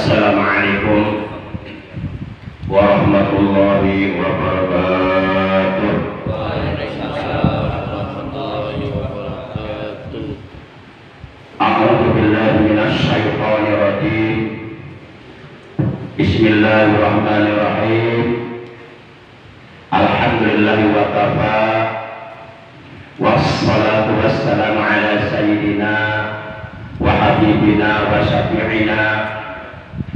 Assalamualaikum warahmatullahi wabarakatuh. Waalaikumsalam warahmatullahi wabarakatuh. A'udzu billahi minasy syaithanir rajim. Bismillahirrahmanirrahim. Alhamdulillahi wa kafa. Wassalatu wassalamu ala sayyidina wa habibina wa syafi'ina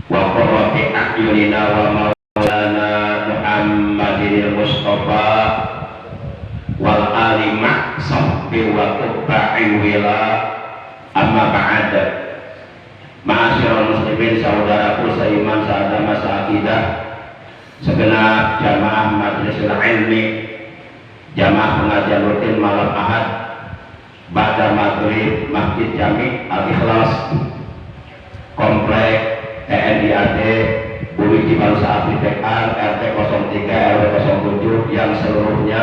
wa qurrati a'yunina wa maulana Muhammadin Mustafa wal ali ma'sahbi wa tuba'i wila amma ba'd. Ma'asyiral muslimin, saudaraku seiman seagama seakidah, segenap jamaah majlisul ilmi, jamaah pengajian rutin malam Ahad ba'da maghrib Masjid Jami Al-Ikhlas Komplek TNI AD Bumi Cibaru Saat TKR RT 03 RW 07 yang seluruhnya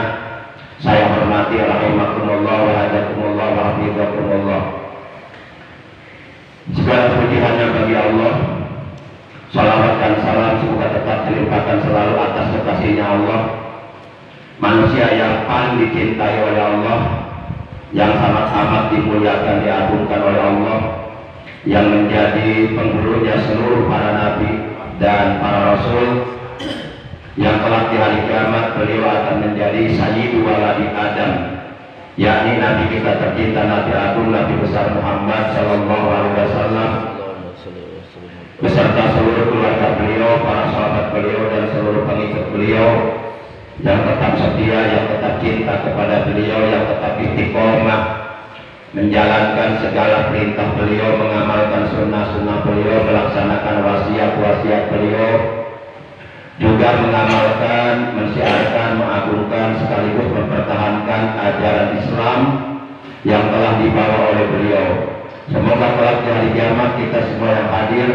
saya hormati rahimakumullah wa hadakumullah wa hafizakumullah. Segala puji hanya bagi Allah. Salawat dan salam semoga tetap dilimpahkan selalu atas kekasihnya Allah, manusia yang paling dicintai oleh Allah, yang sangat-amat dimuliakan, diagungkan oleh Allah, yang menjadi penghulunya seluruh para nabi dan para rasul, yang kelak di hari kiamat beliau akan menjadi sayyidu waladi Adam, yakni nabi kita tercinta, nabi agung, nabi besar Muhammad sallallahu alaihi wasallam, beserta seluruh keluarga beliau, para sahabat beliau dan seluruh pengikut beliau yang tetap setia, yang tetap cinta kepada beliau, yang tetap istiqomah menjalankan segala perintah beliau, mengamalkan sunnah-sunnah beliau, melaksanakan wasiat-wasiat beliau, juga mengamalkan, mensiarkan, mengagungkan sekaligus mempertahankan ajaran Islam yang telah dibawa oleh beliau. Semoga kelak di hari kiamat kita semua yang hadir,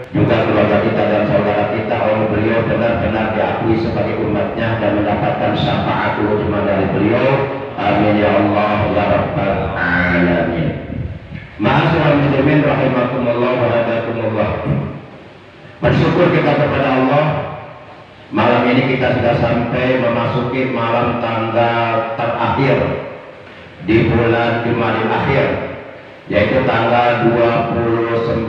juga keluarga kita dan saudara kita oleh beliau benar-benar diakui sebagai umatnya dan mendapatkan syafaat cuma dari beliau. Amin ya Allah ya rabbal alamin. Ma'asyiral muslimin rahimakumullah wa hadakumullah. Bersyukur kita kepada Allah, malam ini kita sudah sampai memasuki malam tanggal terakhir di bulan Jumadil Akhir, yaitu tanggal 29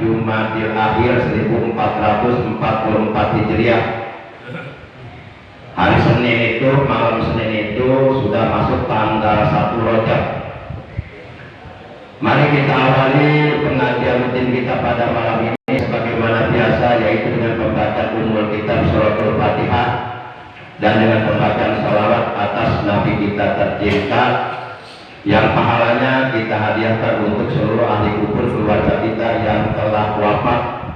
Jumadil Akhir 1444 Hijriah. Hari Senin itu, malam Senin itu sudah masuk tanggal 1 Rajab. Mari kita awali pengajian rutin kita pada malam ini sebagaimana biasa, yaitu dengan pembacaan Ummul Kitab Suratul Fatihah dan dengan pembacaan salawat atas Nabi kita tercinta, yang pahalanya kita hadiahkan untuk seluruh ahli kubur keluarga kita yang telah wafat,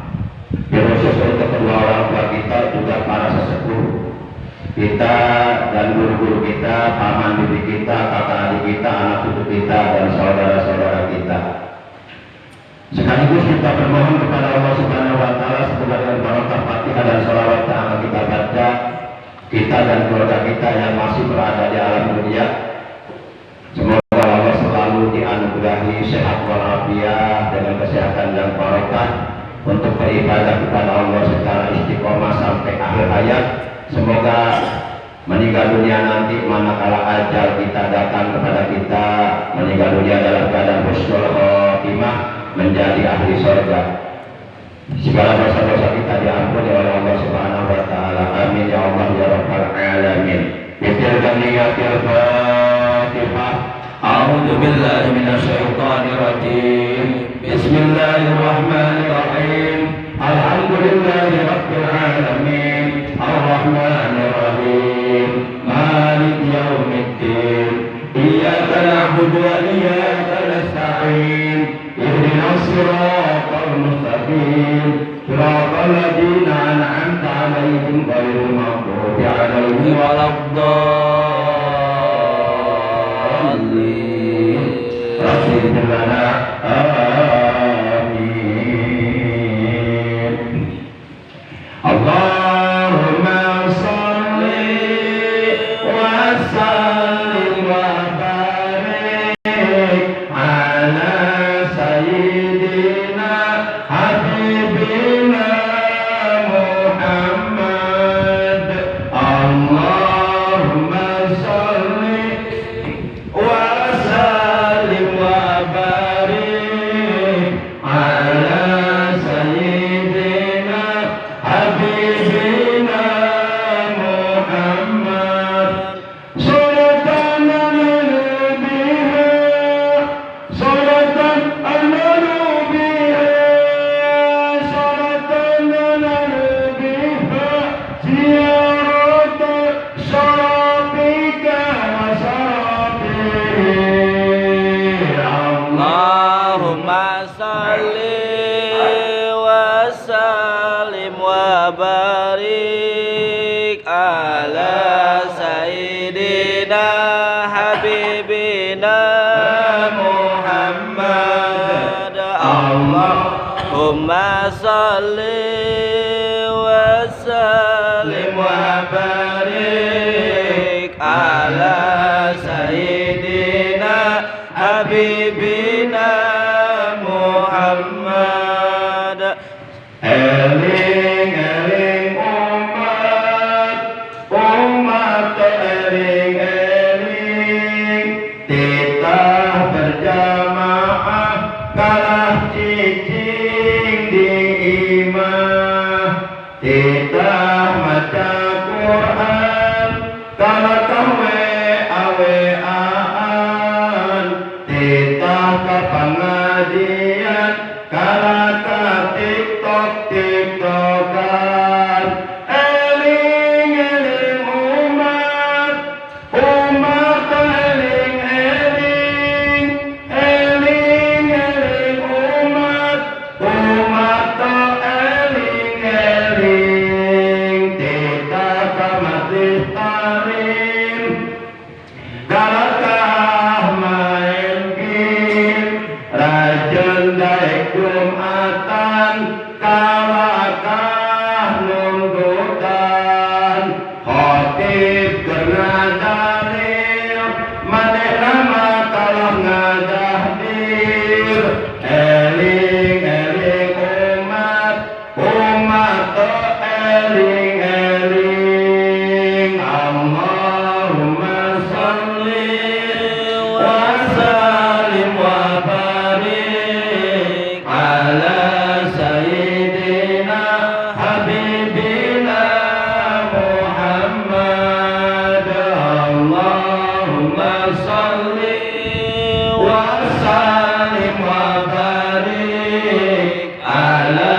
khusus untuk kedua orang tua kita, juga para sesepuh kita dan guru-guru kita, paman bibi kita, kakak adik kita, anak cucu kita, dan saudara-saudara kita. Sekaligus kita bermohon kepada Allah Subhanahu wa Ta'ala semoga dengan barokah Fatihah dan salawat yang akan kita baca, kita dan keluarga kita yang masih berada di alam dunia, semoga Allah selalu dianugerahi sehat walafiat dengan kesehatan dan barokah untuk beribadah kepada Allah secara istiqomah sampai akhir hayat. Semoga meninggal dunia nanti manakala ajal kita datang kepada kita, meninggal dunia dalam keadaan husnul khotimah, menjadi ahli surga. Segala dosa-dosa kita diampuni oleh Allah Subhanahu wa Ta'ala. Amin ya Allah ya rabbal alamin. Bitilka niyatil Fatihah. A'udzu billahi minasyaitonir rajim. Bismillahirrahmanirrahim. Alhamdulillahi rabbil alamin. Ar-Rahmanir Rahim. Maliki yaumiddin. Iyyaka na'budu wa iyyaka nasta'in. Ihdinas siratal mustaqim. Siratal ladzina an'amta 'alaihim ghairil maghdubi 'alaihim waladdallin. Rabbana lana amin. Allahumma shalli wa sallim wa barik ala sayyidina habibina Allahumma salli wa sallim wa barik ala sayyidina habibina Muhammad. Allahumma salli wa sallim wa barik ala sayyidina habibina Muhammad. Eling eling umat eling eling titah berjamaah kalah cicing di imah titah maca Quran kalah kawe aweaan titah ka pangadian kalah ka tiktokan eling eling umat eling eling eling eling umat eling eling titah ka majlis tarim kalakah main game rajin daik Jumatan kalakah nunggutan khotib kena dalil maneh nama kalah ngadahdir eling eling umat eling eling Allahumma salli wa sallim wa barik ala sayyidina habibina Muhammad. Allahumma salli wa sallim wa barik ala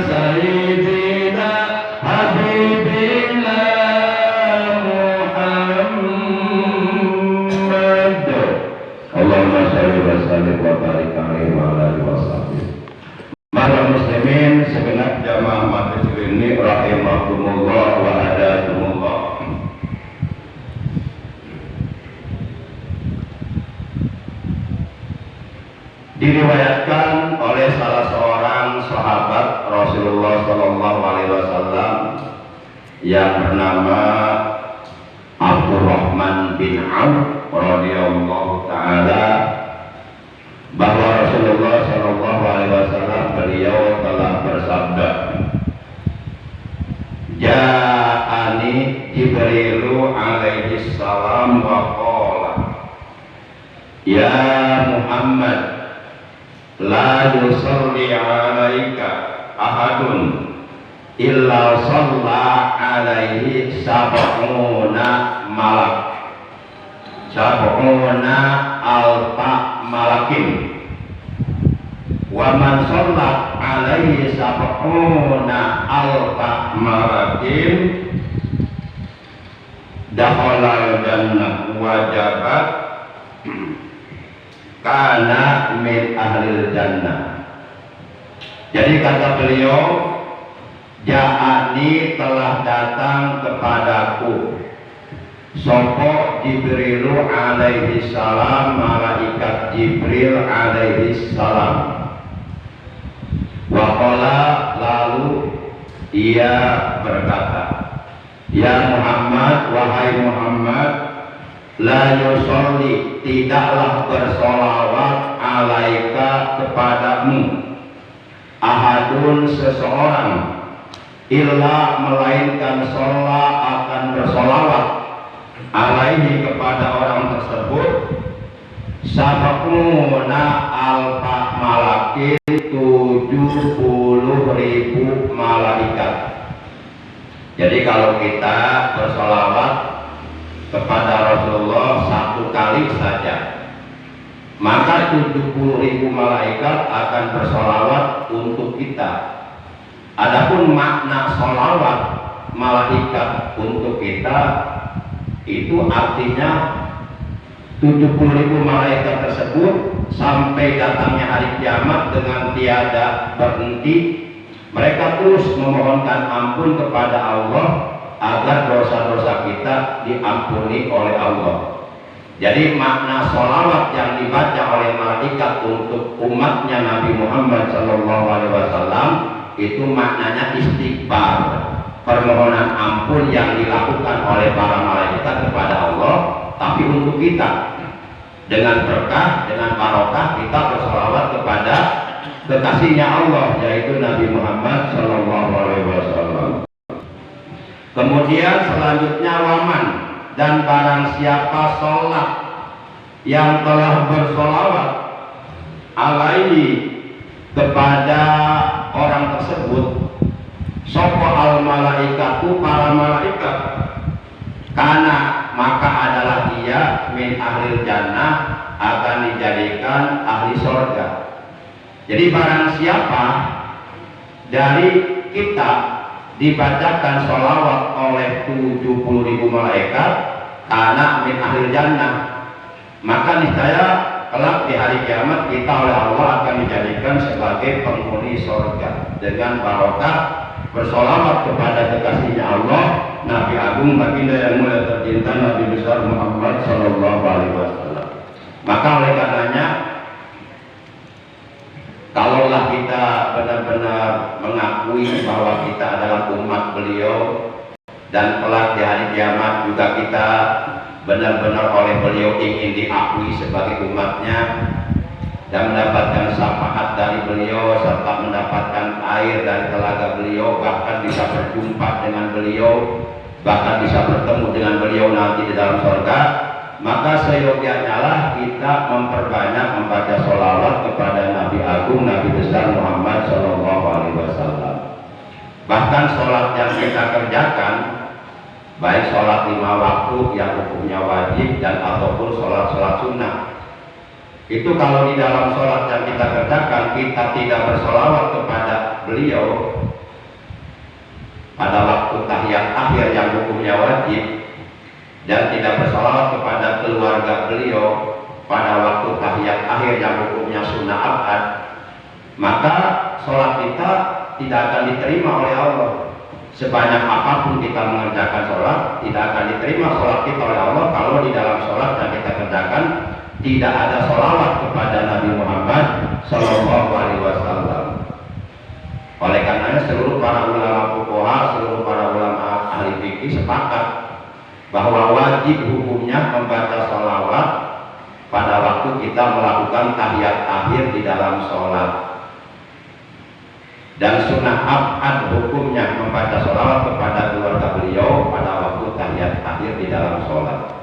sayyidina habibina Muhammad. Allahumma salli wa sallim wa barik alaihi wa ala alihi wasahbihi. Para muslimin segenap jamaah majlis ini rahimakumullah wa hadakumullah. Diriwayatkan oleh salah seorang sahabat Rasulullah sallallahu alaihi wasallam yang bernama Abdurrahman bin Auf radhiyallahu taala bahwa Rasulullah sallallahu alaihi wasallam beliau telah bersabda, Ja'ani Jibrilu alaihi salam wa qala ya Muhammad la yusalli alaika ahadun illa shalla alaihi sab'una malak sab'una alfa malakin wa man shalla alaihi sab'una alfa malakin dakhala jannah wajabat kana min ahlil jannah. Jadi kata beliau, Ja'ani telah datang kepadaku Sopo Jibrilu alaihi salam, malaikat Jibril alaihi salam. Waqala, lalu ia berkata, Ya Muhammad, wahai Muhammad, la yusolli, tidaklah bersolawat alaika kepadamu ahadun seseorang illa melainkan sholat akan bersolawat alaihi kepada orang tersebut sab'una alfa malakin 70.000 malaikat. Jadi kalau kita bersolawat kepada Rasulullah satu kali saja, maka 70.000 malaikat akan bersolawat untuk kita. Adapun makna solawat malaikat untuk kita itu artinya 70.000 malaikat tersebut sampai datangnya hari kiamat dengan tiada berhenti. Mereka terus memohonkan ampun kepada Allah agar dosa-dosa kita diampuni oleh Allah. Jadi makna sholawat yang dibaca oleh malaikat untuk umatnya Nabi Muhammad SAW itu maknanya istighfar, permohonan ampun yang dilakukan oleh para malaikat kepada Allah. Tapi untuk kita, dengan berkah, dengan barokah, kita bersolawat kepada kekasihnya Allah, yaitu Nabi Muhammad SAW. Kemudian selanjutnya waman, dan barang siapa sholat yang telah bersolawat alaihi kepada orang tersebut, sopo al malaikatu, para malaikat, karena maka adalah dia min ahlil jannah, akan dijadikan ahli surga. Jadi barang siapa dari kita dibacakan sholawat oleh 70.000 malaikat karena min ahlil jannah, maka niscaya kelak di hari kiamat kita oleh Allah akan dijadikan sebagai penghuni surga dengan barokah bersolawat kepada kekasihnya Allah, Nabi Agung baginda yang mulia tercinta Nabi besar Muhammad Sallallahu Alaihi Wasallam. Maka oleh karenanya, kalaulah kita benar-benar mengakui bahwa kita adalah umat beliau, dan kelak di hari kiamat juga kita benar-benar oleh beliau ingin diakui sebagai umatnya dan mendapatkan syafaat dari beliau serta mendapatkan air dari telaga beliau, bahkan bisa berjumpa dengan beliau, bahkan bisa bertemu dengan beliau nanti di dalam surga, maka seyogyanya lah kita memperbanyak membaca sholawat kepada Nabi Agung, Nabi besar Muhammad Sallallahu Alaihi Wasallam. Bahkan sholat yang kita kerjakan, baik sholat 5 waktu yang hukumnya wajib dan ataupun sholat-sholat sunnah, itu kalau di dalam sholat yang kita kerjakan kita tidak bersolawat kepada beliau pada waktu tahiyat akhir yang hukumnya wajib, dan tidak bersolawat kepada keluarga beliau pada waktu tahiyat akhir yang hukumnya sunnah abad, maka sholat kita tidak akan diterima oleh Allah. Sebanyak apapun kita mengerjakan sholat, tidak akan diterima sholat kita oleh Allah kalau di dalam sholat yang kita kerjakan tidak ada sholawat kepada Nabi Muhammad Sallallahu Alaihi Wasallam. Oleh karenanya seluruh para ulama fuqaha, seluruh para ulama ahli fikih sepakat bahwa wajib hukumnya membaca sholawat pada waktu kita melakukan tahiyat akhir di dalam sholat, dan sunnah abad hukumnya membaca sholawat kepada keluarga beliau pada waktu tahiyat akhir di dalam sholat.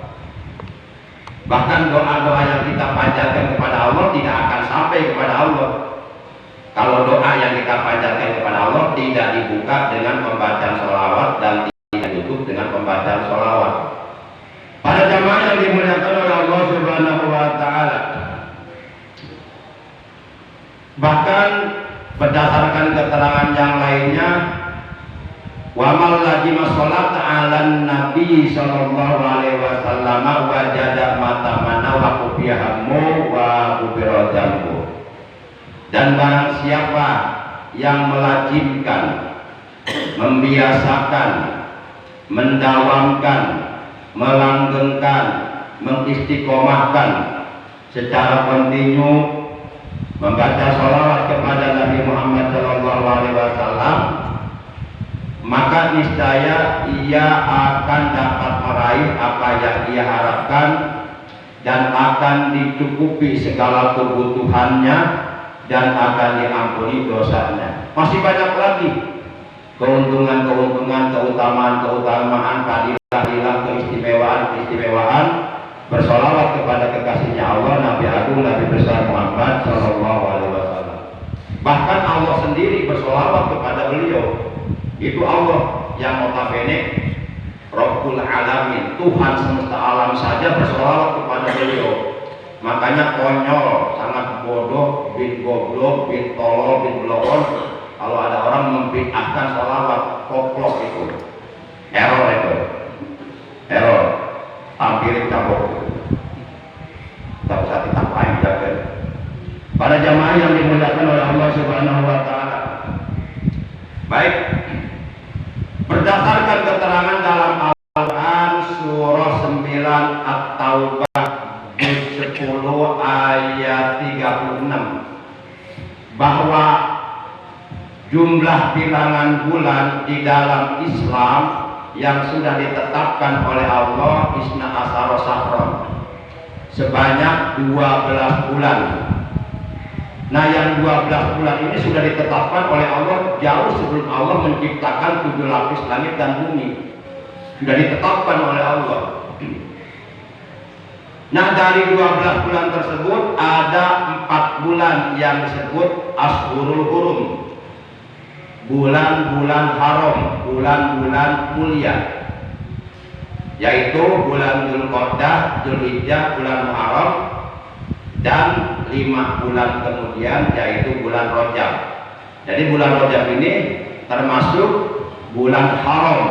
Bahkan doa-doa yang kita panjatkan kepada Allah tidak akan sampai kepada Allah kalau doa yang kita panjatkan kepada Allah tidak dibuka dengan pembacaan sholawat dan tidak ditutup dengan pembacaan sholawat. Para jamaah yang dimuliakan oleh Allah Subhanahu wa Ta'ala, bahkan berdasarkan keterangan yang lainnya, wa man lazima sholata 'alan nabi sallallahu alaihi wasallam wajada matamana wa kubiyahamu wa kubirajamu. Dan barang siapa yang melazimkan, membiasakan, mendawamkan, melanggengkan, mengistiqomahkan secara kontinu membaca sholawat kepada Nabi Muhammad sallallahu alaihi wasallam, maka niscaya ia akan dapat meraih apa yang ia harapkan dan akan dicukupi segala kebutuhannya dan akan diampuni dosanya. Masih banyak lagi keuntungan-keuntungan, keutamaan-keutamaan, fadilah-fadilah, keistimewaan-keistimewaan bersolawat kepada kekasihnya Allah, Nabi Agung, Nabi besar Muhammad Sallallahu Alaihi Wasallam. Bahkan Allah sendiri bersolawat kepada beliau. Itu Allah yang notabene Rabbul Alamin, Tuhan semesta alam saja bersolawat kepada beliau. Makanya konyol, sangat bodoh, bin goblok, bin tolol, bin belon kalau ada orang membid'ahkan sholawat, koplok itu, error, tampil cabut. tak usah ditapain jaga. Para jamaah yang dimuliakan oleh Allah Subhanahu wa taala. Baik. Berdasarkan keterangan dalam Al-Qur'an surah 9 At-Taubah juz 10 ayat 36 bahwa jumlah bilangan bulan di dalam Islam yang sudah ditetapkan oleh Allah isna asyara syahran sebanyak 12 bulan. Nah, yang 12 bulan ini sudah ditetapkan oleh Allah jauh sebelum Allah menciptakan 7 lapis langit dan bumi. Sudah ditetapkan oleh Allah. Nah, dari 12 bulan tersebut ada 4 bulan yang disebut Ashhurul Hurum, bulan-bulan haram, bulan-bulan mulia, yaitu bulan Dzulqa'dah, Dzulhijjah, bulan Muharram, dan 5 bulan kemudian yaitu bulan Rajab. Jadi bulan Rajab ini termasuk bulan haram,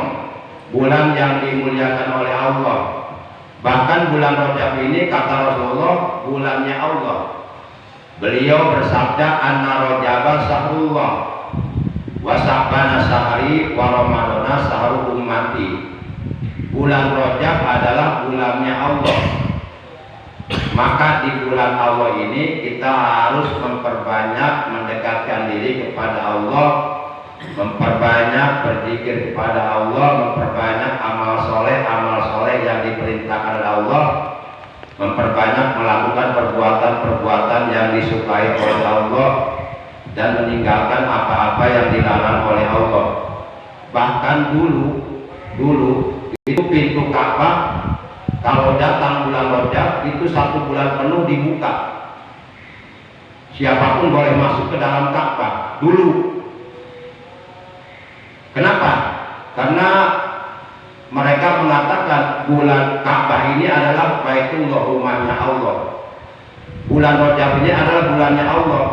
bulan yang dimuliakan oleh Allah. Bahkan bulan Rajab ini kata Rasulullah bulannya Allah. Beliau bersabda anna Rajaba sahrullah wa Sya'bana syahri wa Ramadana sahru ummati. Bulan Rajab adalah bulannya Allah. Maka di bulan Allah ini kita harus memperbanyak mendekatkan diri kepada Allah, memperbanyak berzikir kepada Allah, memperbanyak amal soleh yang diperintahkan oleh Allah, memperbanyak melakukan perbuatan-perbuatan yang disukai oleh Allah, dan meninggalkan apa-apa yang dilarang oleh Allah. Bahkan dulu itu pintu Ka'bah kalau datang bulan Rajab itu 1 bulan penuh dibuka. Siapapun boleh masuk ke dalam Ka'bah dulu. Kenapa? Karena mereka mengatakan bulan Ka'bah ini adalah Baitullah, rumahnya Allah. Bulan Rajab ini adalah bulannya Allah.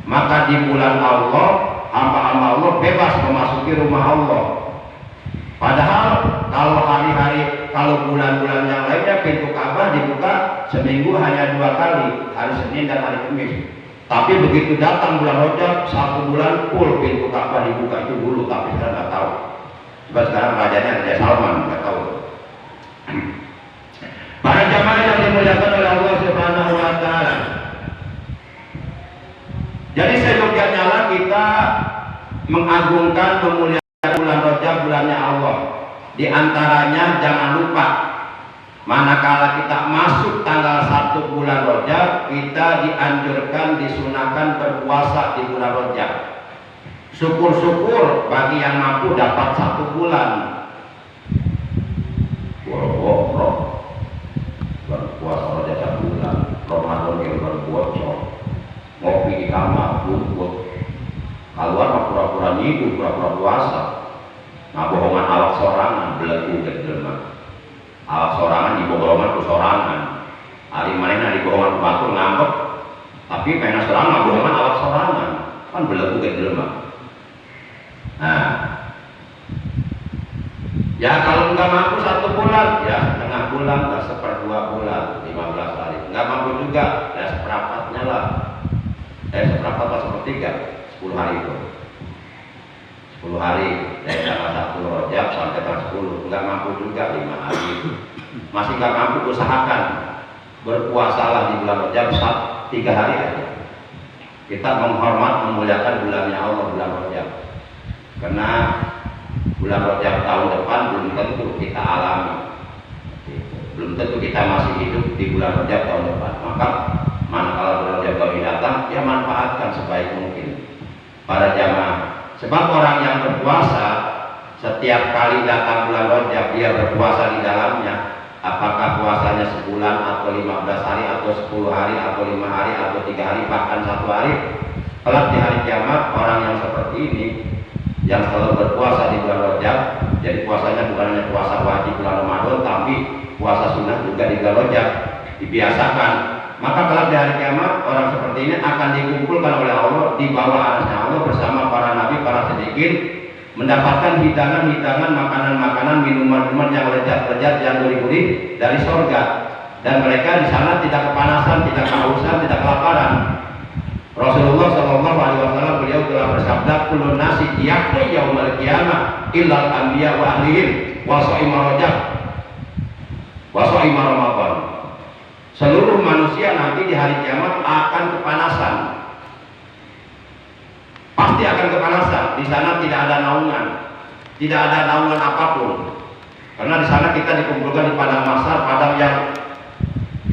Maka di bulan Allah, hamba-hamba Allah bebas memasuki rumah Allah. Padahal kalau bulan-bulan yang lainnya pintu Ka'bah dibuka seminggu hanya 2 kali, hari Senin dan hari Kamis. Tapi begitu datang bulan Rajab 1 bulan full pintu Ka'bah dibuka. Itu dulu, tapi saya nggak tahu. Sebab sekarang rajanya Raja Salman, nggak tahu. Para jamaah yang dimuliakan oleh Allah Subhanahu wa taala. Jadi seyogyanya lah kita mengagungkan, memuliakan bulan Rajab, bulannya Allah. Di antaranya jangan lupa, manakala kita masuk tanggal 1 bulan Rajab, kita dianjurkan, disunahkan berpuasa di bulan Rajab. Syukur-syukur bagi yang mampu dapat 1 bulan. Berpuasa Rajab 1 bulan, Ramadan yang berpuasa, ngopi di kamar, bungkut, keluar pura-pura hidup, pura-pura puasa. Nah, bohongan awak sorangan, belegu ke jelma. Awak sorangan di bohongan ku sorangan. Hari mana di bohongan ku batur ngambek, tapi pena sorangan, bohongan awak sorangan, kan belegu ke jelma. Nah, ya kalau nggak mampu 1 bulan, ya setengah bulan, nggak 1/2 bulan, 15 hari. Nggak mampu juga, ya seperempatnya lah. Seperempat atau 1/3, 10 hari itu. 10 hari dari tanggal 1 Rajab sampai tanggal 10. Nggak mampu juga 5 hari. Masih nggak mampu, usahakan berpuasalah di bulan Rajab 3 hari aja. Kita menghormat, memuliakan bulannya Allah, bulan Rajab. Karena bulan Rajab tahun depan belum tentu kita alami. Belum tentu kita masih hidup di bulan Rajab tahun depan. Maka manakala bulan Rajab baru datang, ya manfaatkan sebaik mungkin para jamaah. Sebab orang yang berpuasa setiap kali datang bulan Rajab dia berpuasa di dalamnya, apakah puasanya sebulan atau 15 hari atau 10 hari atau 5 hari atau 3 hari bahkan 1 hari, kelak di hari kiamat orang yang seperti ini yang selalu berpuasa di bulan Rajab, jadi puasanya bukan hanya puasa wajib bulan Ramadan tapi puasa sunnah juga di bulan Rajab, dibiasakan. Maka kelak di hari kiamat orang seperti ini akan dikumpulkan oleh Allah di bawah arasnya Allah bersama para nabi, para siddiqin, mendapatkan hidangan-hidangan, makanan-makanan, minuman-minuman yang lezat-lezat yang gurih-gurih dari sorga. dan mereka di sana tidak kepanasan, tidak kehausan, tidak kelaparan. Rasulullah Shallallahu Alaihi Wasallam beliau telah bersabda, kulun nasi yakni yaumul qiyamah illal anbiya wa ahlihim wa shaimar rajab wa shaimar ramadan. Seluruh manusia nanti di hari kiamat akan kepanasan, pasti akan kepanasan. Di sana tidak ada naungan, tidak ada naungan apapun, karena di sana kita dikumpulkan di padang mahsyar, padang yang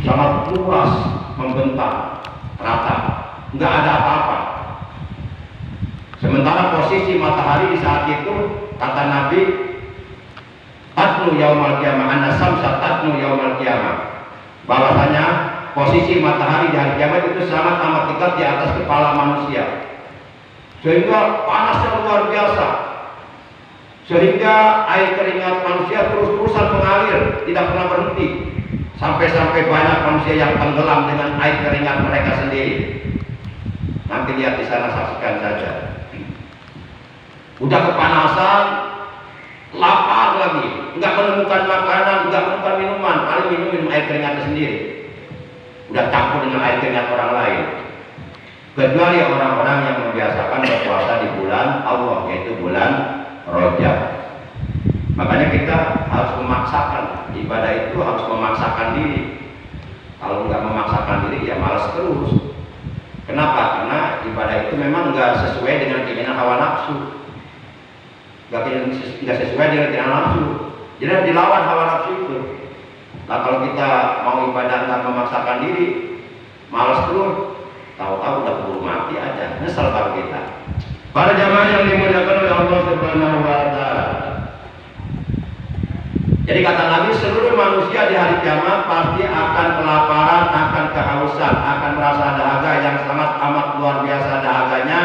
sangat luas, membentang, rata, nggak ada apa-apa. Sementara posisi matahari di saat itu, kata Nabi, tatnu yaumal qiyamah, anna samsa tatnu yaumal qiyamah, bahwasanya posisi matahari di hari kiamat itu sangat amat dekat di atas kepala manusia, sehingga panasnya luar biasa, sehingga air keringat manusia terus-terusan mengalir, tidak pernah berhenti, sampai-sampai banyak manusia yang tenggelam dengan air keringat mereka sendiri. Nanti lihat di sana, saksikan saja. Udah kepanasan, lapar lagi, nggak menemukan makanan, nggak menemukan minuman, paling minum air keringat sendiri. Udah campur dengan air keringat orang lain. Kecuali orang-orang yang membiasakan berpuasa di bulan Allah, yaitu bulan Rajab. Makanya kita harus memaksakan ibadah itu, harus memaksakan diri. Kalau nggak memaksakan diri, ya malas terus. Kenapa? Karena ibadah itu memang nggak sesuai dengan keinginan hawa nafsu, nggak sesuai dengan keinginan nafsu. Jadi dilawan hawa nafsu itu. Nah kalau kita mau ibadah nggak memaksakan diri, malas terus, tahu-tahu udah keburu mati aja, nyesel kalau kita. Para jamaah yang dimuliakan oleh Allah Subhanahu wa Ta'ala. Jadi kata Nabi, seluruh manusia di hari kiamat pasti akan kelaparan, akan kehausan, akan merasa dahaga yang sangat amat luar biasa dahaganya,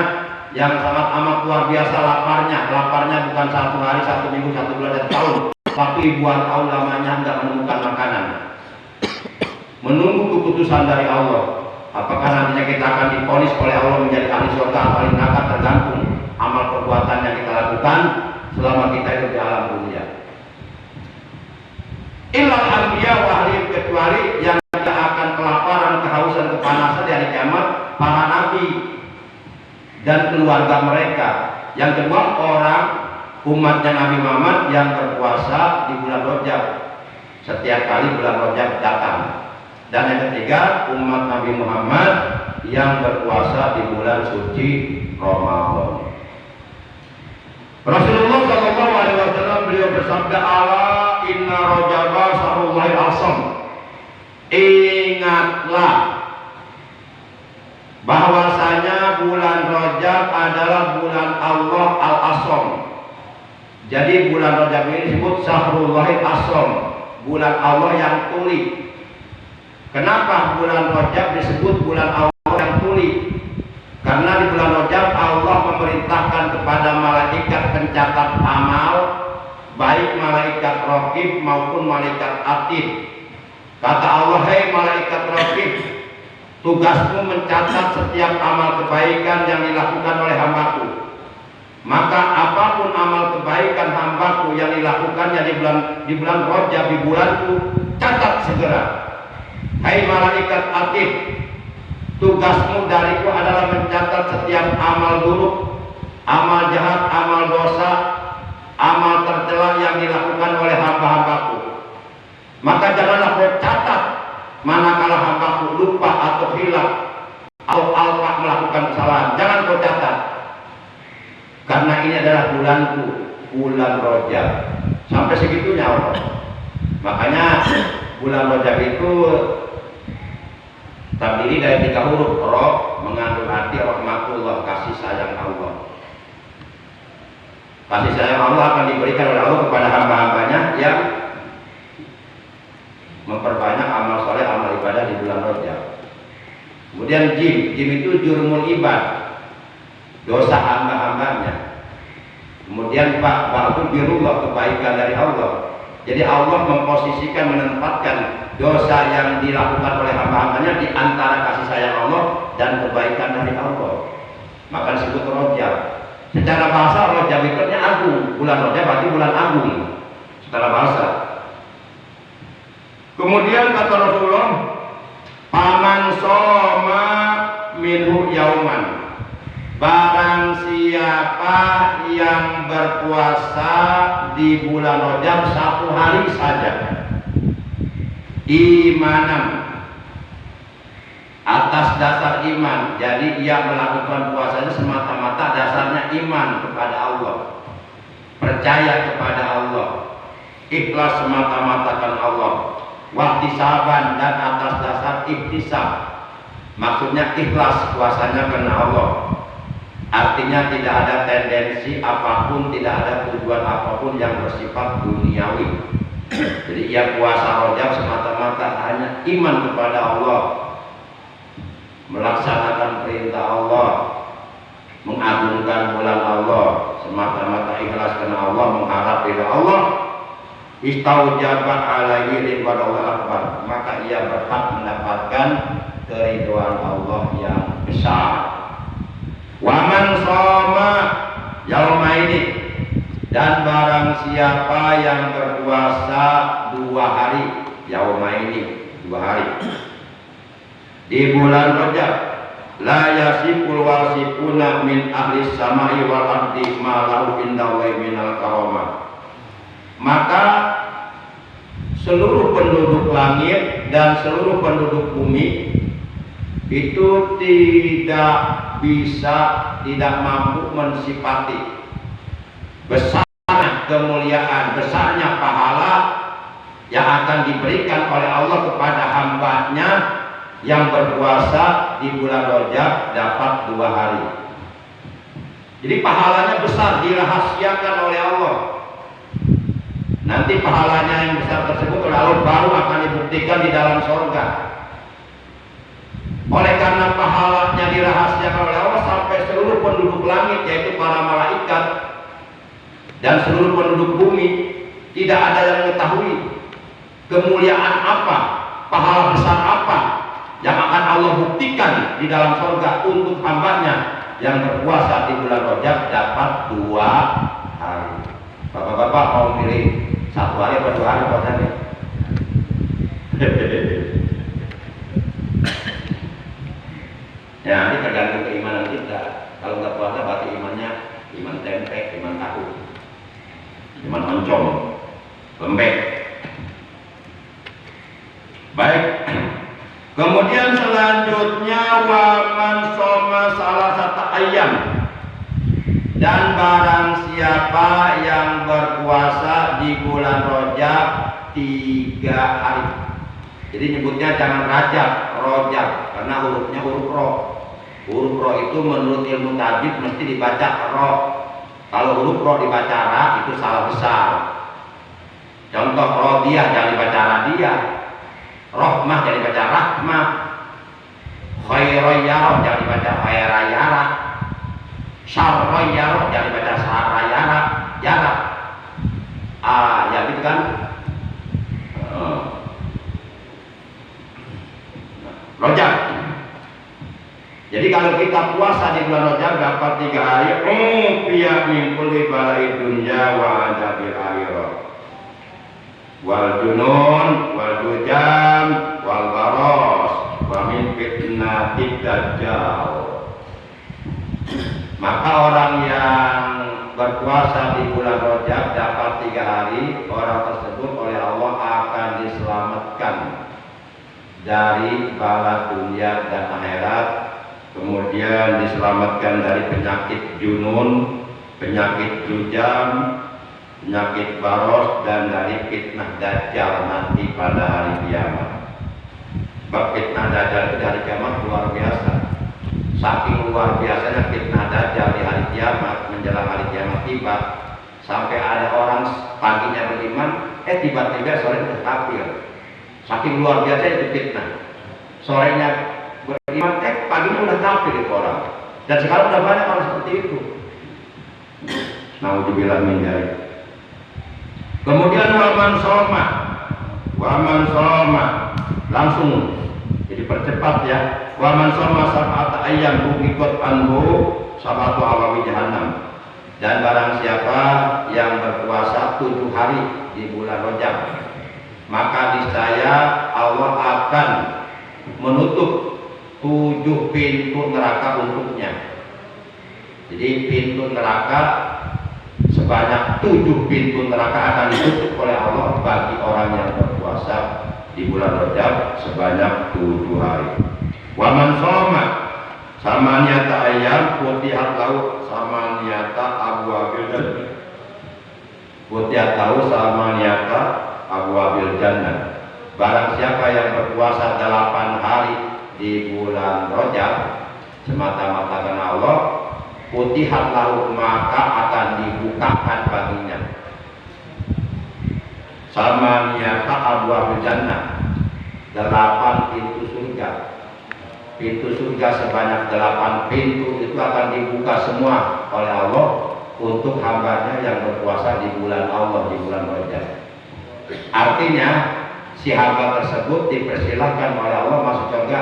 yang sangat amat luar biasa laparnya. Laparnya bukan satu hari, satu minggu, satu bulan, dan tahun, tapi ribuan tahun lamanya nggak menemukan makanan. Menunggu keputusan dari Allah. Apakah nantinya kita akan divonis oleh Allah menjadi ahli surga atau ahli neraka, tergantung amal perbuatan yang kita lakukan selama kita hidup di alam dunia. Illal anbiya wa ahlihim, kecuali yang tidak akan kelaparan, kehausan, kepanasan di hari kiamat, para nabi dan keluarga mereka. Yang kedua, orang umatnya Nabi Muhammad yang berpuasa di bulan Rajab, setiap kali bulan Rajab datang. Dan yang ketiga, umat Nabi Muhammad yang berpuasa di bulan suci Ramadan. Rasulullah Shallallahu Alaihi Wasallam beliau bersabda, ala inna rojaba sahrullahi asam. Ingatlah bahwasanya bulan Rajab adalah bulan Allah al-asam. Jadi bulan Rajab ini disebut sahrullahi asam, bulan Allah yang tuli. Kenapa bulan Rajab disebut bulan Allah yang tuli? Karena di bulan Rajab Allah memerintahkan kepada malaikat pencatat amal, baik malaikat raqib maupun malaikat atid. Kata Allah, hei malaikat raqib, tugasmu mencatat setiap amal kebaikan yang dilakukan oleh hambaku. Maka apapun amal kebaikan hambaku yang dilakukannya di bulan Rajab, di bulanku, catat segera. Hai malaikat atid, tugasmu dariku adalah mencatat setiap amal buruk, amal jahat, amal dosa, amal tercela yang dilakukan oleh hamba-hambaku. Maka janganlah kau catat manakala hambaku lupa atau hilaf atau alpa melakukan kesalahan. Jangan kau catat, karena ini adalah bulanku, bulan Rajab. Sampai segitunya Allah. Makanya bulan Rajab itu terdiri dari 3 huruf. Roh mengandung arti rahmatullah, kasih sayang Allah. Kasih sayang Allah akan diberikan oleh Allah kepada hamba-hambanya yang memperbanyak amal soleh, amal ibadah di bulan Rajab. Kemudian jim itu jurumul ibad, dosa hamba-hambanya. Kemudian ba'du birullah, kebaikan dari Allah. Jadi Allah memposisikan, menempatkan dosa yang dilakukan oleh hamba-hambanya di antara kasih sayang Allah dan kebaikan dari Allah. Maka disebut Rajab. Secara bahasa Rajab itu agung. Bulan Rajab berarti bulan agung secara bahasa. Kemudian kata Rasulullah, paman soma minhu yauman, barang siapa yang berpuasa di bulan Rajab 1 hari saja, imanan, atas dasar iman. Jadi ia melakukan puasanya semata-mata dasarnya iman kepada Allah, percaya kepada Allah, ikhlas semata-mata karena Allah, wahtisaban, dan atas dasar ihtisab, maksudnya ikhlas puasanya karena Allah. Artinya tidak ada tendensi apapun, tidak ada tujuan apapun yang bersifat duniawi. Jadi ia puasa Rajab semata-mata hanya iman kepada Allah, melaksanakan perintah Allah, mengagungkan bulan Allah, semata-mata ikhlas karena Allah, mengharap ridha Allah. Istaujaba alaihi ridwanul akbar, maka ia berhak mendapatkan keridhaan Allah yang besar. Waman shoma yaumaini, dan barang siapa yang berpuasa 2 hari, yaumaini 2 hari di bulan Rajab, la yasiful wasifuna min ahli samai wal ardi ma lahu indallahi minal karamah, maka seluruh penduduk langit dan seluruh penduduk bumi itu tidak mampu mensifati besarnya kemuliaan, besarnya pahala yang akan diberikan oleh Allah kepada hambanya yang berpuasa di bulan Rajab dapat 2 hari. Jadi pahalanya besar, dirahasiakan oleh Allah. Nanti pahalanya yang besar tersebut oleh Allah baru akan dibuktikan di dalam surga. Oleh karena pahalanya dirahasiakan oleh Allah, sampai seluruh penduduk langit, yaitu para malaikat dan seluruh penduduk bumi, tidak ada yang mengetahui kemuliaan apa, pahala besar apa yang akan Allah buktikan di dalam surga untuk hambanya yang berpuasa di bulan Rajab dapat 2 hari. Bapak-bapak mau pilih 1 hari atau 2 hari puasanya? Ya, ini tergantung keimanan kita. Kalau nggak puasa berarti imannya iman tempe, iman tahu, iman oncom, lembek. Baik. Kemudian selanjutnya waman soma salah satu ayam, dan barang siapa yang berpuasa di bulan Rajab 3 hari. Jadi nyebutnya jangan Rajab, Rajab, karena hurufnya huruf ro. Huruf ro itu menurut ilmu tajwid mesti dibaca ro. Kalau huruf ro dibaca ra itu salah besar. Contoh rodiyah jangan dibaca radiyah, rohmah jangan dibaca rahmah, khairoyaro jangan dibaca khairayara, syarroyaro jangan dibaca sarayara, yara. Ya gitu kan. Rajab. Jadi kalau kita puasa di bulan Rajab dapat 3 hari, piyah min kulli balai dunya wa ajabil akhirah, wal junun wal dujam wal baros wa min fitnatid dajjal. Maka orang yang berpuasa di bulan Rajab dapat 3 hari, orang tersebut oleh Allah akan diselamatkan dari bala dunia dan akhirat, kemudian diselamatkan dari penyakit junun, penyakit jujam, penyakit baros, dan dari fitnah dajjal nanti pada hari kiamat. Sebab fitnah dajjal itu di hari kiamat luar biasa. Saking luar biasanya fitnah dajjal di hari kiamat, menjelang hari kiamat tiba, sampai ada orang paginya beriman, tiba-tiba sore itu kafir. Saking luar biasa itu fitnah. Sorenya beriman, paginya udah kafir itu orang. Dan sekarang udah banyak orang seperti itu. Naudzubillah min dzalik. Kemudian waman soma langsung jadi percepat ya. Waman soma sab'ata ayyam buqit anhu sab'atu awawi jahannam. Dan barang siapa yang berpuasa 7 hari di bulan Rajab, maka niscaya Allah akan menutup 7 pintu neraka untuknya. Jadi pintu neraka sebanyak 7 pintu neraka akan ditutup oleh Allah bagi orang yang berpuasa di bulan Rajab sebanyak 7 hari. Wa man shoma samaniyata ayyam futihat lahu samaniyata abwabil jannah. Futihat lahu samaniyata abwabil jannah. Barang siapa yang berpuasa 8 hari di bulan Rajab semata-mata karena Allah, futihat lahu maka akan dibukakan baginya samaniyata abwabil jannah, 8 pintu surga. Pintu surga sebanyak 8 pintu itu akan dibuka semua oleh Allah untuk hambanya yang berpuasa di bulan Allah, di bulan Rajab. Artinya si hamba tersebut dipersilahkan oleh Allah masuk surga,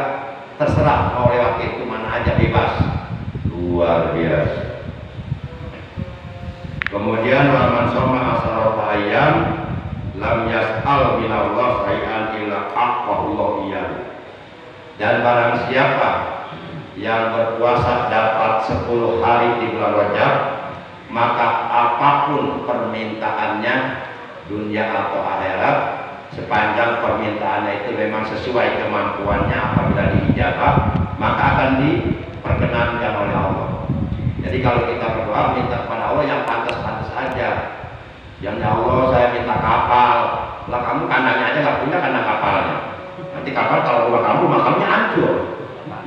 terserah mau lewat pintu mana aja, bebas. Luar biasa. Kemudian waman soma asharata ayyam lam yas'al minallah syai'an illa aqallahu iyyahu. Dan barang siapa yang berpuasa dapat 10 hari di bulan Rajab, maka apapun permintaannya dunia atau akhirat, sepanjang permintaannya itu memang sesuai kemampuannya, apabila diijabah maka akan diperkenankan oleh Allah. Jadi kalau kita berdoa minta kepada Allah yang pantas-pantas aja. Yang ya Allah saya minta kapal, lah kamu kandangnya aja nggak punya kandang kapalnya. Nanti kapal kalau rumah kamu, makamnya hancur.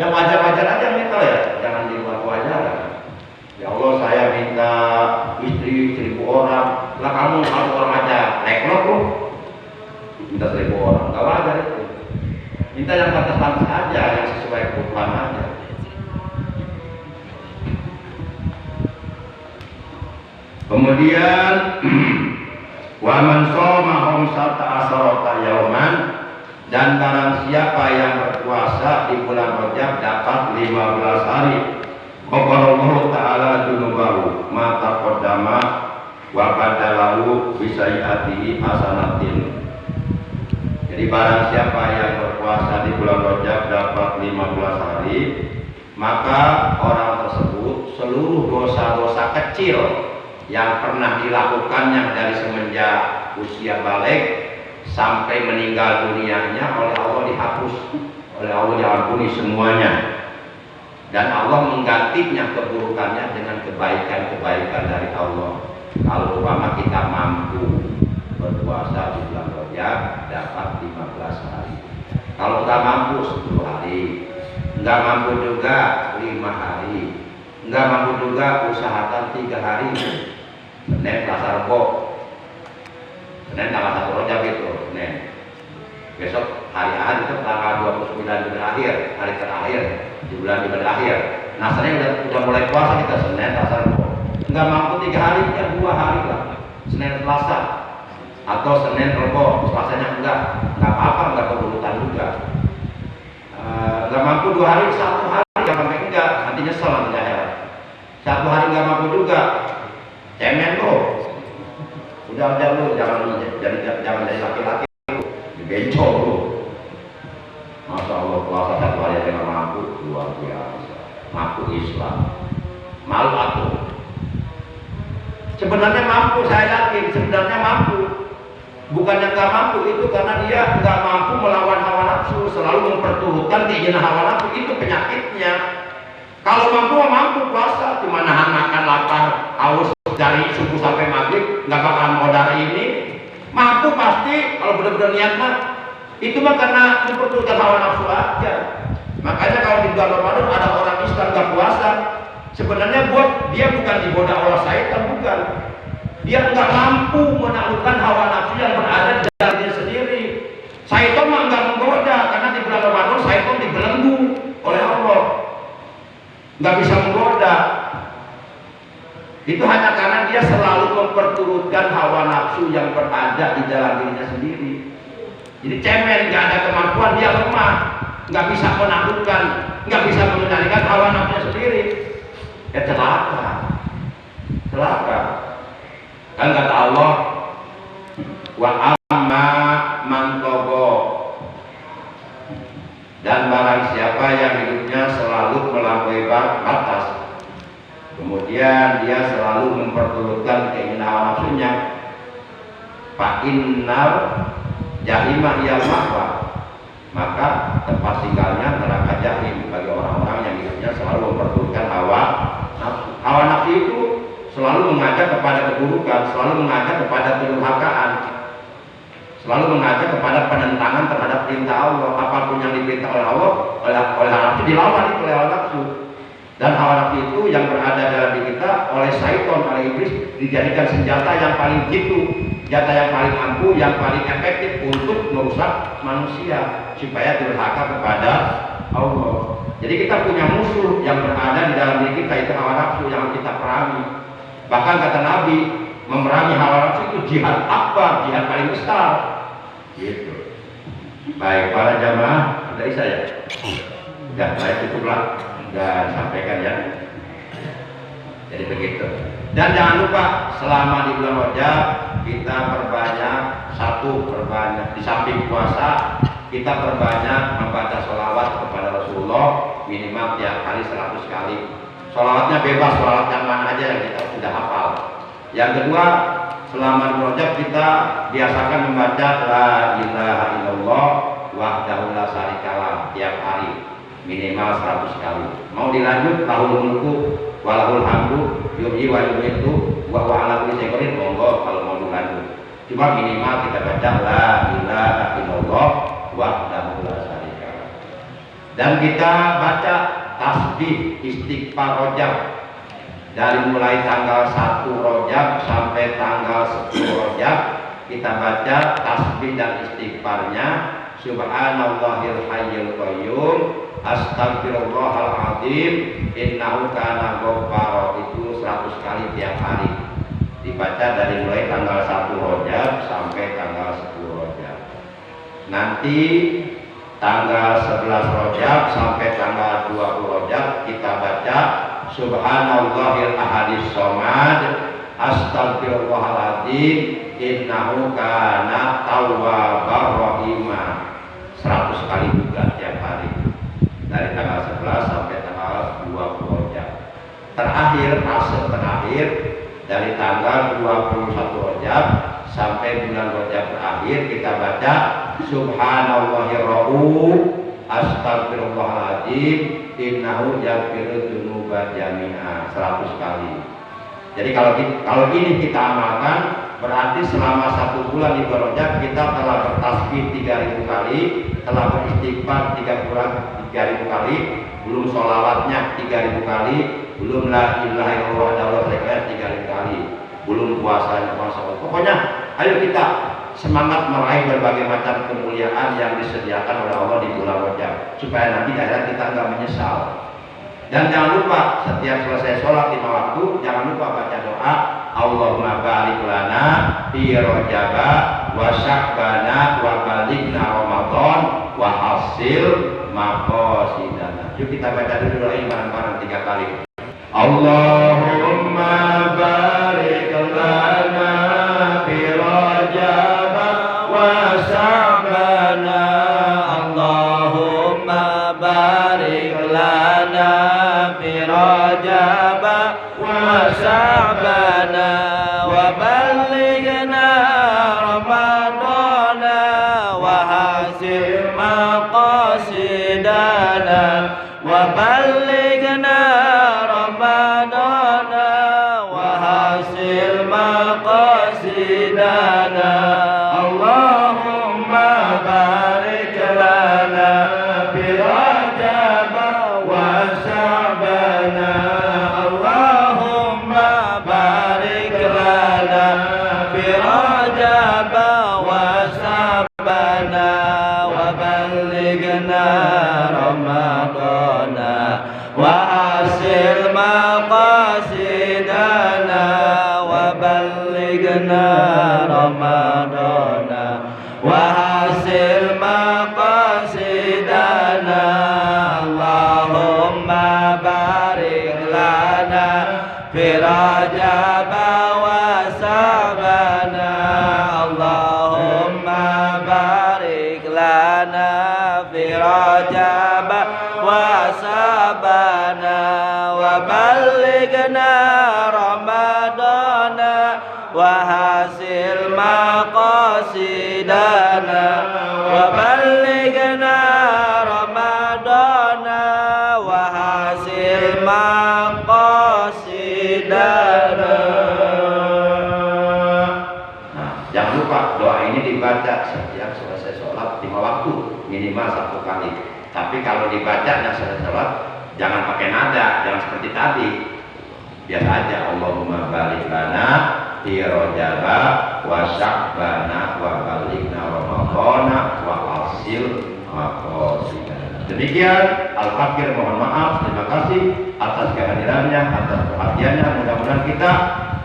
Yang wajar-wajar aja minta ya, jangan di luar kewajaran. Ya Allah saya minta istri 1000 orang, lah kamu 1 orang aja, neklok lu. Minta 1000 orang, nggak wajar itu. Minta yang pantas-pantas aja, yang sesuai kebutuhan aja. Kemudian wa man shoma khamsata asharata yauman, dan barang siapa yang berpuasa di bulan Rajab dapat 15 hari, qadarallahu ta'ala junubahu ma taqaddama wa qadalahu bi sayyi'atihi hasanatin. Jadi barang siapa yang berpuasa di bulan Rajab dapat 15 hari, maka orang tersebut seluruh dosa-dosa kecil yang pernah dilakukannya dari semenjak usia balik sampai meninggal dunianya oleh Allah dihapus, oleh Allah diampuni semuanya, dan Allah menggantinya keburukannya dengan kebaikan-kebaikan dari Allah. Kalau umpama kita mampu berpuasa di bulan Rajab dapat 15 hari, kalau nggak mampu 10 hari, nggak mampu juga 5 hari, nggak mampu juga usahakan 3 hari. Senin, Selasa, Rabu. Senin tanggal 1 Rajab itu, Senin. Besok hari Ahad itu tanggal 29 di berakhir, hari terakhir di bulan berakhir. Nah Senin udah mulai puasa kita, Senin, Selasa, Rabu. Nggak mampu 3 hari, ya 2 hari lah. Senin, Selasa, atau Senin, Rabu, Selasanya nggak apa-apa, nggak keburukan juga. Nggak mampu 2 hari, 1 hari, nggak sampai enggak, nanti nyesel nanti akhirat. 1 hari nggak mampu juga, cemen lo, udah lu jangan jadi laki-laki lu, dibencong lu. Masya Allah puasa 1 hari aja nggak mampu, luar biasa. Mampu Islam, malu aku. Sebenarnya mampu, saya yakin sebenarnya mampu. Bukannya nggak mampu, itu karena dia nggak mampu melawan hawa nafsu, selalu memperturutkan keinginan hawa nafsu, itu penyakitnya. Kalau mampu puasa, cuma nahan makan lapar, haus dari subuh sampai maghrib, nggak bakal modal ini. Mampu pasti, kalau benar-benar niat mah, itu mah karena memperturutkan hawa nafsu aja. Makanya kalau di bulan Ramadan ada orang Islam nggak puasa, sebenarnya dia bukan digoda oleh syaitan, bukan. Dia nggak mampu menaklukkan hawa nafsu yang berada di dalam diri sendiri. Syaitan mah nggak menggoda, karena di bulan Ramadan syaitan dibelenggu oleh Allah, nggak bisa menggoda. Itu hanya karena dia selalu memperturutkan hawa nafsu yang berada di dalam dirinya sendiri. Jadi cemen, nggak ada kemampuan, dia lemah, nggak bisa menaklukkan, nggak bisa mengendalikan hawa nafsunya sendiri. Ya celaka. Kan kata Allah, wa amma man lewat batas. Kemudian dia selalu memperturutkan keinginan hawa nafsunya. Fa innal jahima iyal ma'wa, maka tempat tinggalnya neraka jahim bagi orang-orang yang hidupnya selalu memperturutkan hawa nafsu. Hawa nafsu itu selalu mengajak kepada keburukan, selalu mengajak kepada kedurhakaan, selalu mengajak kepada penentangan terhadap perintah Allah. Apapun yang diperintah oleh Allah, oleh hawa nafsu dilawan oleh hawa nafsu. Dan hawa nafsu itu yang berada dalam diri kita oleh syaitan, oleh iblis, dijadikan senjata yang paling jitu, senjata yang paling ampuh, yang paling efektif untuk merusak manusia supaya durhaka kepada Allah. Jadi kita punya musuh yang berada di dalam diri kita, itu hawa nafsu yang kita perangi. Bahkan kata Nabi, memerangi hawa nafsu itu jihad akbar, jihad paling besar. Gitu. Baik para jamaah, dari saya. Ya, saya cukuplah dan sampaikan ya. Jadi begitu. Dan jangan lupa selama di bulan Rajab kita perbanyak di samping puasa kita perbanyak membaca sholawat kepada Rasulullah minimal tiap hari 100 kali. Sholawatnya bebas, sholawat yang mana aja yang kita sudah hafal. Yang kedua, selama di Rajab kita biasakan membaca la ilaha illallah wahdahu la syarikalah tiap hari minimal 100 kali. Mau dilanjut lahul mulku walahul hamdu yuhyi wa yumiitu wa huwa ala kulli syai'in qadir, monggo kalau mau dilanjut. Cuma minimal kita baca la ilaha illallah wahdahu la syarikalah. Dan kita baca tasbih istighfar Rajab dari mulai tanggal 1 Rajab sampai tanggal 10 Rajab kita baca tasbih dan istighfarnya subhanallahil hayyul qayyum astagfirullahaladzim innahu kana ghaffara, itu 100 kali tiap hari dibaca dari mulai tanggal 1 Rajab sampai tanggal 10 Rajab. Nanti tanggal 11 Rajab sampai tanggal 20 Rajab kita baca subhanallahil ahadis somad astagfirullahaladzim innahu kana tawwabar rahimah, 100 kali juga tiap hari dari tanggal 11 sampai tanggal 20 Rajab. Terakhir, fase terakhir dari tanggal 21 Rajab sampai bulan Rajab terakhir kita baca subhanallahir rauf astagfirullahaladzim innahu yaghfiru dzunuba jami'a, 100 kali. Jadi kalau ini kita amalkan, berarti selama 1 bulan di bulan Rajab kita telah bertasbih 3000 kali, telah beristighfar 3000 kali, belum sholawatnya 3000 kali, belum la ilaha illallah 3000 kali, belum puasanya puasa. Pokoknya ayo kita semangat meraih berbagai macam kemuliaan yang disediakan oleh Allah di bulan Rajab supaya nanti di akhirat kita nggak menyesal. Dan jangan lupa setiap selesai sholat 5 waktu jangan lupa baca doa Allahumma barik lana fi Rajaba wa Sya'bana wa balighna Ramadan wa hasil maqasidana. Yuk kita baca dulu doa ini bareng-bareng 3 kali. Allahumma barik lana fi Rajaba wa Sya'bana. Allahumma barik lana fi Rajaba wa Sya'bana wa balighna Ramadana wa hasil maqasidana wa balighna Ramadana wa hasil maqasidana. Allahumma barik lana fi Rajab wa Sya'bana. Allahumma barik lana fi Rajab wa Sya'bana wa balighna Ramadana wa hasil maqasidana wa balighna Ramadana wa hasil maqasidana. Allahumma barik lana fi Rajab wa Sya'bana. Allahumma barik lana fi Rajab wa Sya'bana وبلغنا رمضان وحسن مقاصدنا وبلغنا رمضان وحسن مقاصدنا. Jangan lupa doa ini dibaca setiap selesai sholat 5 waktu minimal 1 kali. Tapi kalau dibacanya selesai sholat jangan pakai nada, jangan seperti tadi. Biasa aja, Allahumma barik lana fi Rajaba wa Sya'bana wa balighna Ramadhana wa hasil maqasidana. Demikian Al-Fakir mohon maaf, terima kasih atas kehadirannya, atas perhatiannya. Mudah-mudahan kita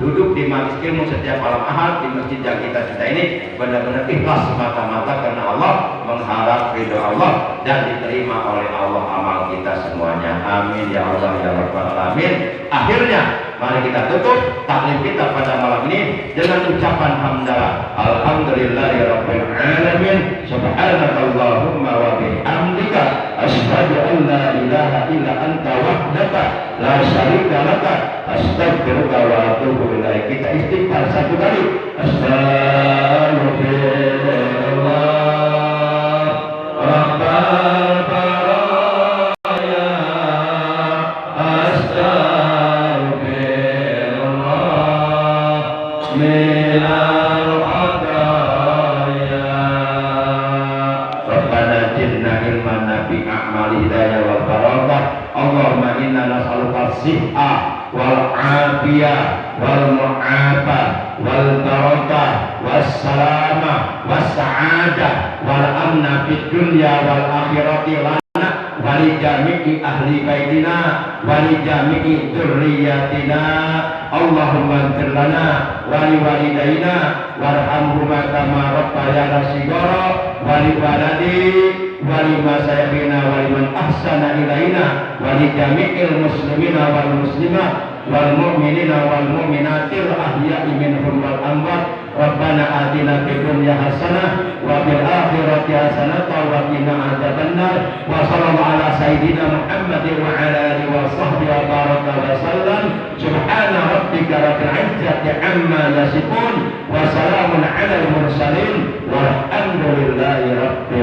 duduk di majelis ilmu setiap malam Ahad di masjid yang kita cinta ini benar-benar ikhlas semata-mata karena Allah, mengharap ridho Allah dan diterima oleh Allah amal kita semuanya. Amin ya Allah ya Rabbal alamin. Akhirnya mari kita tutup taklim kita pada malam ini dengan ucapan hamdalah. Alhamdulillahirabbil alamin. Subhanakallahumma wa bihamdika asyhadu an la ilaha illa anta wahdaka la syarika laka astaghfiruka wa atubu ilaik. Kita istighfar 1 kali. Astaghfirullah rabbal baraya astaghfirullah minal hadaya. Rabbana zidna ilman nabi a'mal hidayah wal barakah. Allahumma inna nas'aluka as-sihha wal afiyah wal mu'afah wal barakah was salamah was sa'adah wal amna fid dunya wal akhirati lana wa li jami'i ahli baitina wa li jami'i dzurriyyatina. Allahumma ighfir lana wa li walidayna warhamhuma kama rabbayana shighara wa li waladi wa li masayikhina wa liman ahsana ilaina wa li jami'il muslimina wal muslimat wal mu'minina wal mu'minatil ahya'i minhum wal amwat. Rabbana atina fid dunya hasanah wa fil akhirati hasanah wa qina adzabannar. Wa sallallahu ala sayyidina Muhammadin wa ala alihi wa sahbihi wa baraka wa sallam. Subhana rabbika rabbil izzati amma yasifun wa salamun ala al mursalin walhamdulillahi rabbil